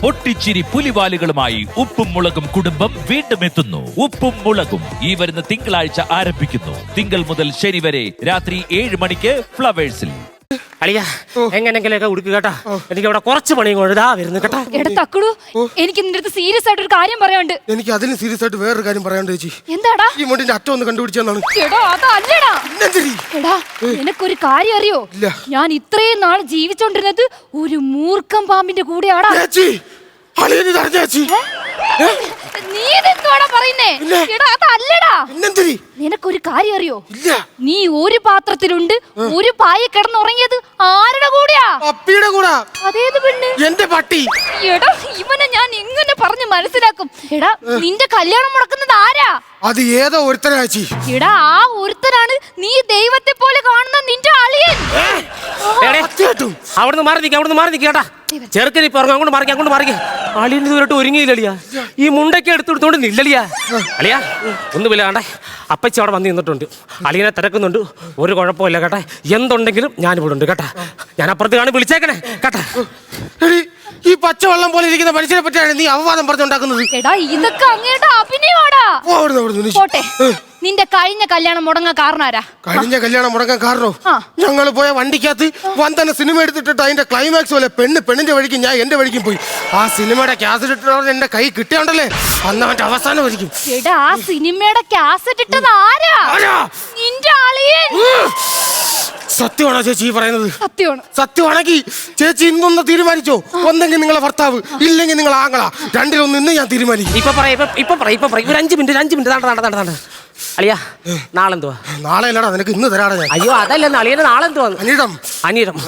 പൊട്ടിച്ചിരി പുലിവാലുകളുമായി ഉപ്പും മുളകും കുടുംബം വീണ്ടും എത്തുന്നു. ഉപ്പും മുളകും ഈ വരുന്ന തിങ്കളാഴ്ച ആരംഭിക്കുന്നു. തിങ്കൾ മുതൽ ശനി വരെ രാത്രി 7 മണിക്ക് ഫ്ലവേഴ്സിൽ. അളിയ എങ്ങനെങ്കിലൊക്കെ ഉടുക്കുക കേട്ടാ. എനിക്ക് അവിടെ കുറച്ച് പണിയും കൊണ്ടാ വരുന്നു കേട്ടാ. എടാ തക്കുടു, എനിക്ക് നിന്റെ അടുത്ത് സീരിയസ് ആയിട്ട് ഒരു കാര്യം പറയാനുണ്ട്. എനിക്ക് അതിന് സീരിയസ് ആയിട്ട് വേറൊരു കാര്യം പറയാണ്ട് ചേച്ചി. എന്താടാ? ഈ മുണ്ടിന്റെ അറ്റം ഒന്ന് കണ്ടുപിടിച്ചെന്നാണ്. എടാ അതല്ലടാ. എടാ നിനക്കൊരു കാര്യം അറിയോ? ഞാൻ ഇത്രയും നാൾ ജീവിച്ചോണ്ടിരുന്നത് ഒരു മൂർഖം പാമ്പിന്റെ കൂടെയാടാ. നീ ഇതെന്തുവാടാ പറയുന്നേ? എടാ അതല്ലടാ. നിനക്കൊരു കാര്യം അറിയോ? നീ ഒരു പാത്രത്തിലുണ്ട് ഒരു പായ കിടന്നുറങ്ങിയത് ആരുടെ കൂടെയാ? പപ്പിയുടെ കൂടെ. അതേത് പെണ്ണ്? എന്റെ പട്ടി. എടാ ഇവനെ ഞാൻ എങ്ങനെ പറഞ്ഞു മനസ്സിലാക്കും? എടാ നിന്റെ കല്യാണം മുടക്കുന്നത് ആരാ? അത് ഏതോ ഒരുത്തനാച്ചി. എടാ ആ ഒരുത്തനാണ് നീ ദൈവത്തെ പോലെ കാണുന്ന നിന്റെ അളിയൻ. അവിടുന്ന് മാറി നിൽക്കുക കേട്ടാ. ചെറുക്കൻ ഇപ്പൊ അങ്ങോട്ട് മാറിക്ക. അളിയൻ ഇതുവരെട്ട് ഒരുങ്ങിയില്ലളിയാ. ഈ മുണ്ടൊക്കെ എടുത്തെടുത്തോണ്ട് നില്ലളിയാ. അളിയാ ഒന്നുമില്ല കണ്ടേ. അപ്പച്ചി അവിടെ വന്ന് നിന്നിട്ടുണ്ട്. അളിയനെ തിരക്കുന്നുണ്ട്. ഒരു കുഴപ്പമില്ല കേട്ടാ. എന്തുണ്ടെങ്കിലും ഞാനിവിടെ ഉണ്ട് കേട്ടാ. ഞാൻ അപ്പുറത്ത് കാണി വിളിച്ചേക്കണേ കേട്ടാ. ഈ പച്ചവെള്ളം പോലെ ഇരിക്കുന്ന മനുഷ്യനെ പറ്റിയാണ് നീ അവവാദം പറഞ്ഞുണ്ടാക്കുന്നത്. എടാ ഇതൊക്കെ അങ്ങേട്ടാ അഭിനയമാടാ. പോട്ടെ, നിന്റെ കഴിഞ്ഞ കല്യാണം മുടങ്ങാൻ കാരണാരാ? കഴിഞ്ഞ കല്യാണം മുടങ്ങാൻ കാരണോ? ഞങ്ങൾ പോയ വണ്ടിക്കകത്ത് വന്തന സിനിമ എടുത്തിട്ട് അതിന്റെ ക്ലൈമാക്സ് പോലെ പെണ്ണിന്റെ വഴിക്കും ഞാൻ എന്റെ വഴിക്കും പോയി. ആ സിനിമയുടെ കാസറ്റ് ഇട്ടവർ എന്റെ കൈ കിട്ടിയുണ്ടല്ലേ, അന്ന് അവന്റെ അവസാനം വരിക്കും. എടാ ആ സിനിമയുടെ കാസറ്റ് ഇട്ടത് ആരാ? നിന്റെ അളിയൻ. സത്യമാണോ ചേച്ചി പറയുന്നത്? സത്യമാണ്. സത്യമാണെങ്കിൽ ചേച്ചി ഇന്നൊന്ന് തീരുമാനിച്ചോ. ഒന്നെങ്കിൽ നിങ്ങളെ ഭർത്താവ്, ഇല്ലെങ്കിൽ നിങ്ങൾ ആങ്ങള. രണ്ടിലൊന്ന് ഇന്ന് ഞാൻ തീരുമാനിക്കും. ഇപ്പൊ പറയും. ഒരു 5 മിനിറ്റ്. അളിയാ നാളെന്തുവാ? നാളെ അല്ലടാ, നിനക്ക് ഇന്ന് തരാടാ ഞാൻ. അയ്യോ അതല്ല, അളിയന് നാളെന്തുവാ? അനിഴം.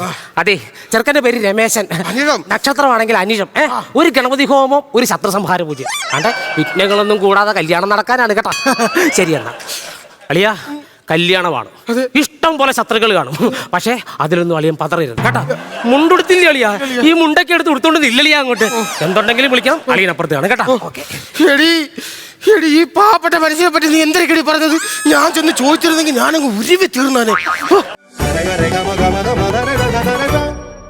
അതെ, ചെറുക്കന്റെ പേര് രമേശൻ. നക്ഷത്രമാണെങ്കിൽ അനിഴം. ഒരു ഗണപതി ഹോമം, ഒരു ശത്രുസംഹാര പൂജ. അതെ, വിഘ്നങ്ങളൊന്നും കൂടാതെ കല്യാണം നടക്കാനാണ് കേട്ടാ. ശരിയെന്നാ അളിയാ, കല്യാണമാണ്. ഇഷ്ടം പോലെ ശത്രുക്കൾ കാണും. പക്ഷേ അതിലൊന്നും അളിയൻ പതറരുത് കേട്ടാ. മുണ്ടുടുത്തില്ല അളിയാ. ഈ മുണ്ടൊക്കെ എടുത്ത് ഉടുത്തോണ്ട് ഇല്ലളിയാ അങ്ങോട്ട്. എന്തുണ്ടെങ്കിലും വിളിക്കണം. അളിയനപ്പുറത്ത് കാണും കേട്ടാ. എടി ഈ പാവപ്പെട്ട മനുഷ്യനെ പറ്റി നീ എന്തൊക്കെയാണ് പറഞ്ഞത്? ഞാൻ ചെന്ന് ചോദിച്ചിരുന്നെങ്കിൽ ഞാനങ്ങ് ഉരുവി തീർന്നാനേ.